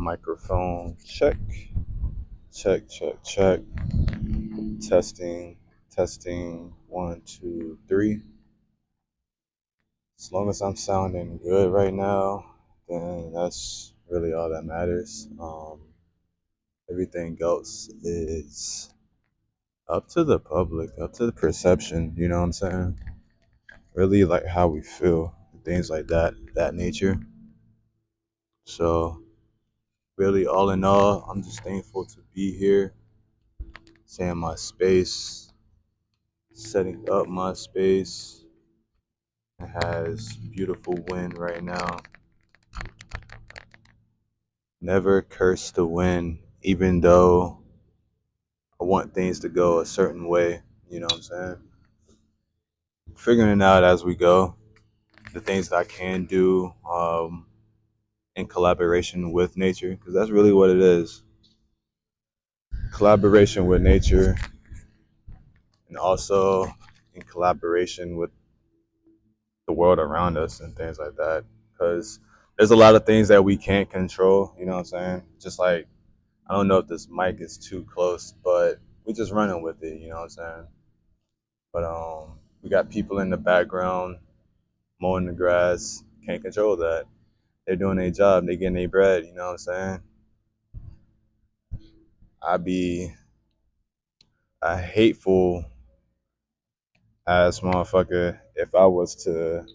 Microphone check, check, check, check. Testing, testing. One, two, three. As long as I'm sounding good right now, then that's really all that matters. Everything else is up to the public, up to the perception. You know what I'm saying? Really like how we feel, things like that nature. So really, all in all, I'm just thankful to be here, saying my space, setting up my space. It has beautiful wind right now. Never curse the wind, even though I want things to go a certain way. You know what I'm saying? Figuring it out as we go. The things that I can do in collaboration with nature, because that's really what it is. Collaboration with nature, and also in collaboration with the world around us and things like that. Because there's a lot of things that we can't control. You know what I'm saying? Just like I don't know if this mic is too close, but we just running with it. You know what I'm saying? But we got people in the background mowing the grass. Can't control that. They're doing their job. They getting their bread. You know what I'm saying? I'd be a hateful ass motherfucker if I was to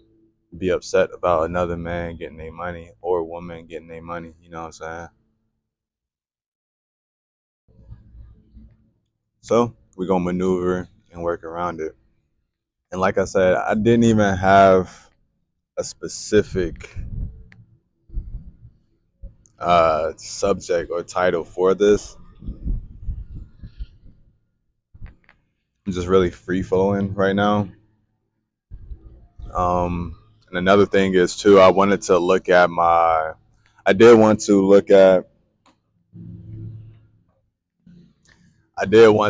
be upset about another man getting their money or a woman getting their money. You know what I'm saying? So we're gonna maneuver and work around it. And like I said, I didn't even have a specific subject or title for this. I'm just really free flowing right now. And another thing is too, I did want to look at, I did want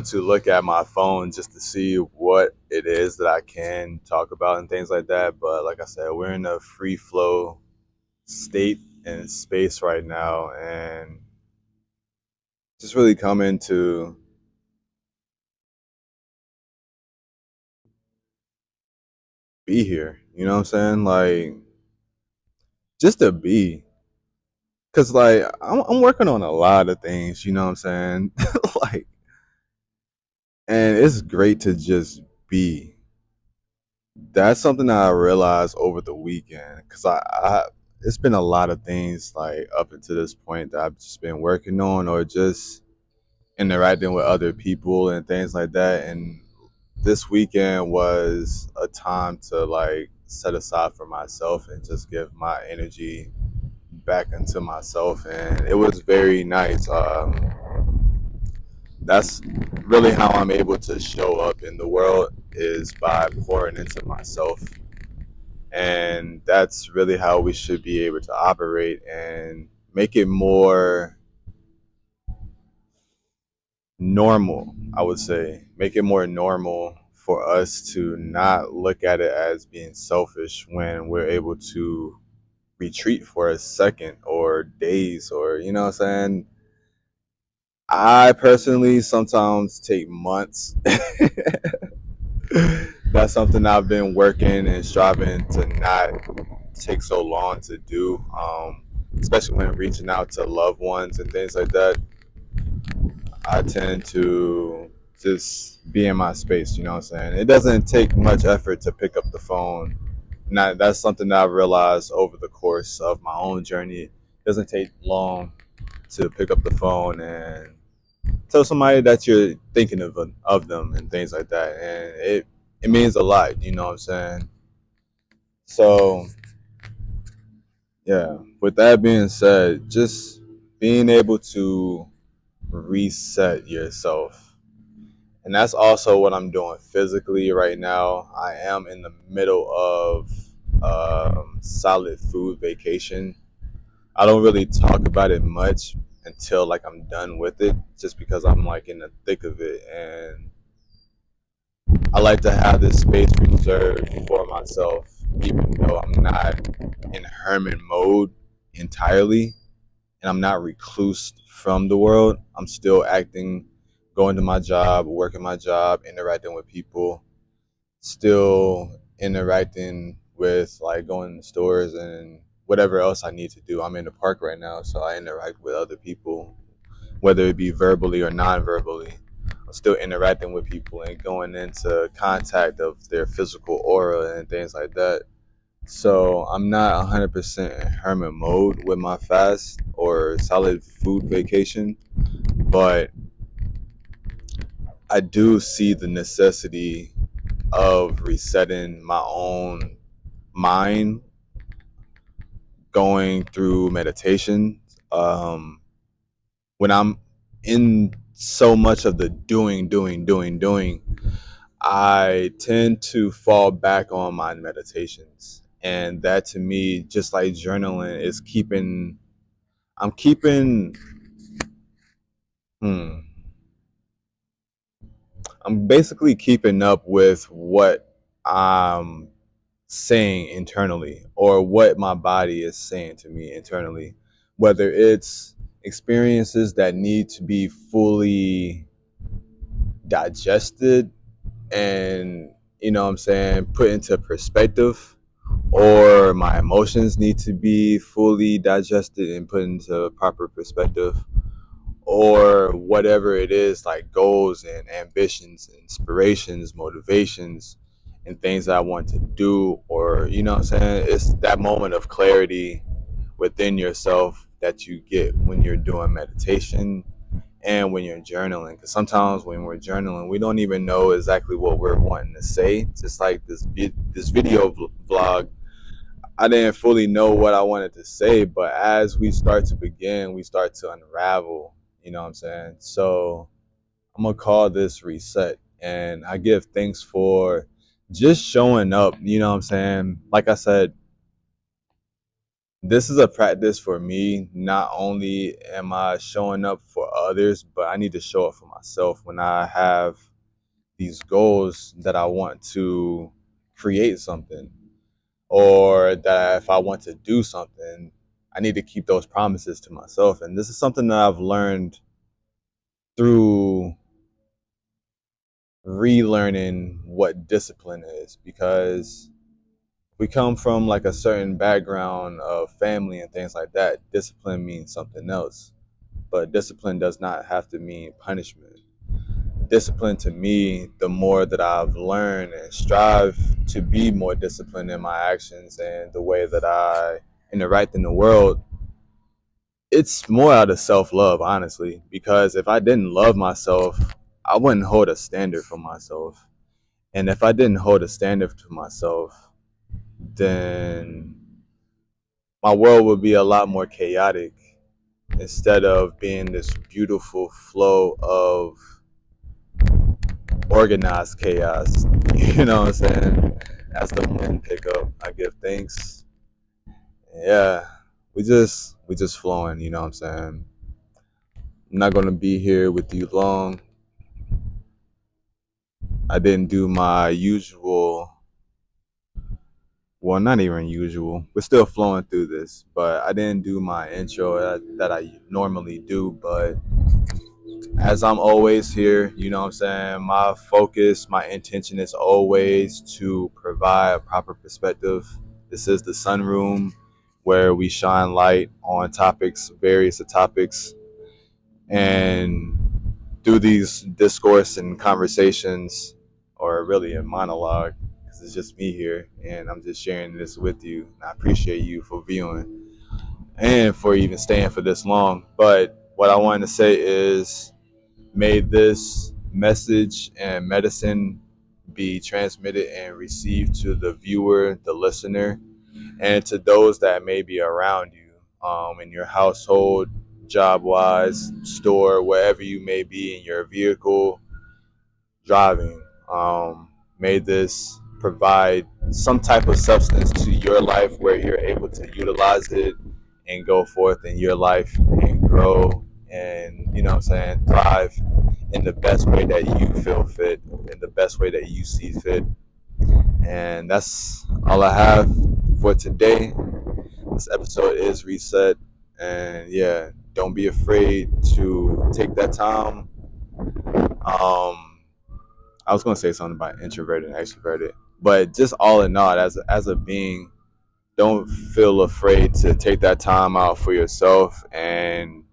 to look at my phone just to see what it is that I can talk about and things like that. But like I said, we're in a free flow state and space right now, and just really coming to be here. You know what I'm saying? Like just to be, cause like I'm working on a lot of things. You know what I'm saying? Like, and it's great to just be. That's something that I realized over the weekend because I it's been a lot of things like up until this point that I've just been working on or just interacting with other people and things like that. And this weekend was a time to like set aside for myself and just give my energy back into myself, and it was very nice. That's really how I'm able to show up in the world is by pouring into myself, and that's really how we should be able to operate and make it more normal. I would say make it more normal for us to not look at it as being selfish when we're able to retreat for a second or days, or you know what I'm saying. I personally sometimes take months. That's something I've been working and striving to not take so long to do, especially when reaching out to loved ones and things like that. I tend to just be in my space, you know what I'm saying? It doesn't take much effort to pick up the phone. Now, that's something that I've realized over the course of my own journey. It doesn't take long to pick up the phone and tell somebody that you're thinking of them and things like that, and it means a lot. You know what I'm saying? So yeah. With that being said, just being able to reset yourself, and that's also what I'm doing physically right now. I am in the middle of solid food vacation. I don't really talk about it much until like I'm done with it, just because I'm like in the thick of it, and I like to have this space reserved for myself, even though I'm not in hermit mode entirely. and I'm not recluse from the world. I'm still acting, going to my job, working my job, interacting with people, still interacting with like going to stores and whatever else I need to do. I'm in the park right now, so I interact with other people, whether it be verbally or non-verbally. I'm still interacting with people and going into contact of their physical aura and things like that. So I'm not 100% in hermit mode with my fast or solid food vacation, but I do see the necessity of resetting my own mind, going through meditation. Um, when I'm in so much of the doing, I tend to fall back on my meditations. And that to me, just like journaling, is I'm keeping, hmm, I'm basically keeping up with what I'm saying internally or what my body is saying to me internally, whether it's experiences that need to be fully digested and, what I'm saying, put into perspective, or my emotions need to be fully digested and put into proper perspective, or whatever it is, like goals and ambitions, inspirations, motivations, and things that I want to do, or what I'm saying, it's that moment of clarity within yourself that you get when you're doing meditation and when you're journaling. Because sometimes when we're journaling, we don't even know exactly what we're wanting to say. Just like this video vlog, I didn't fully know what I wanted to say, but as we start to begin, we start to unravel. You know what I'm saying? So I'm gonna call this reset, and I give thanks for just showing up. You know what I'm saying? Like I said, this is a practice for me. Not only am I showing up for others, but I need to show up for myself when I have these goals that I want to create something, or that if I want to do something, I need to keep those promises to myself. And this is something that I've learned through relearning what discipline is, because we come from like a certain background of family and things like that. Discipline means something else, but discipline does not have to mean punishment. Discipline to me, the more that I've learned and strive to be more disciplined in my actions and the way that I interact in the world, it's more out of self-love, honestly, because if I didn't love myself, I wouldn't hold a standard for myself. And if I didn't hold a standard to myself, then my world would be a lot more chaotic instead of being this beautiful flow of organized chaos. You know what I'm saying? That's the one pick up. I give thanks. Yeah, we just flowing. You know what I'm saying? I'm not gonna be here with you long. I didn't do my usual. Well, not even usual. We're still flowing through this, but I didn't do my intro that I normally do. But as I'm always here, you know what I'm saying? My focus, my intention is always to provide a proper perspective. This is the sunroom where we shine light on topics, various topics, and through these discourse and conversations, or really a monologue, because it's just me here and I'm just sharing this with you. And I appreciate you for viewing and for even staying for this long. But what I wanted to say is, may this message and medicine be transmitted and received to the viewer, the listener, and to those that may be around you, in your household, job wise, store, wherever you may be in your vehicle driving. May this provide some type of substance to your life where you're able to utilize it and go forth in your life and grow and, what I'm saying, thrive in the best way that you feel fit, in the best way that you see fit. And that's all I have for today. This episode is Reset, And yeah, don't be afraid to take that time. I was gonna say something about introverted and extroverted, but just all in all, as a being, don't feel afraid to take that time out for yourself. And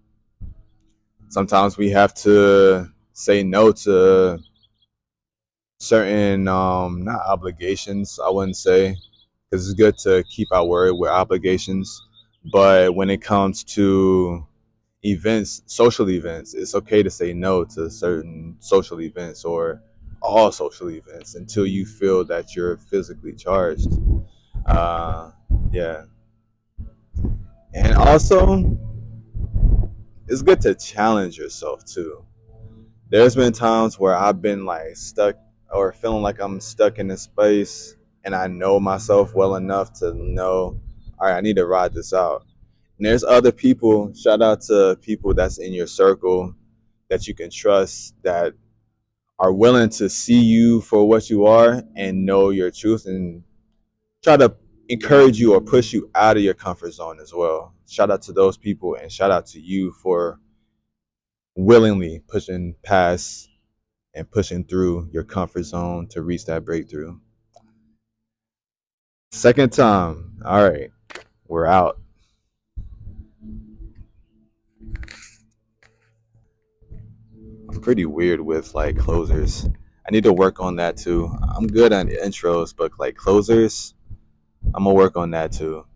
sometimes we have to say no to certain not obligations, I wouldn't say, because it's good to keep our word with obligations. But when it comes to events, social events, it's okay to say no to certain social events or all social events until you feel that you're physically charged. uh yeah. And also, it's good to challenge yourself too. There's been times where I've been like stuck or feeling like I'm stuck in a space, and I know myself well enough to know, all right, I need to ride this out. And there's other people, shout out to people that's in your circle that you can trust, that are willing to see you for what you are and know your truth and try to encourage you or push you out of your comfort zone as well. Shout out to those people, and shout out to you for willingly pushing past and pushing through your comfort zone to reach that breakthrough. Second time. All right, we're out. I'm pretty weird with like closers. I need to work on that too. I'm good on intros, but like closers, I'm gonna work on that too.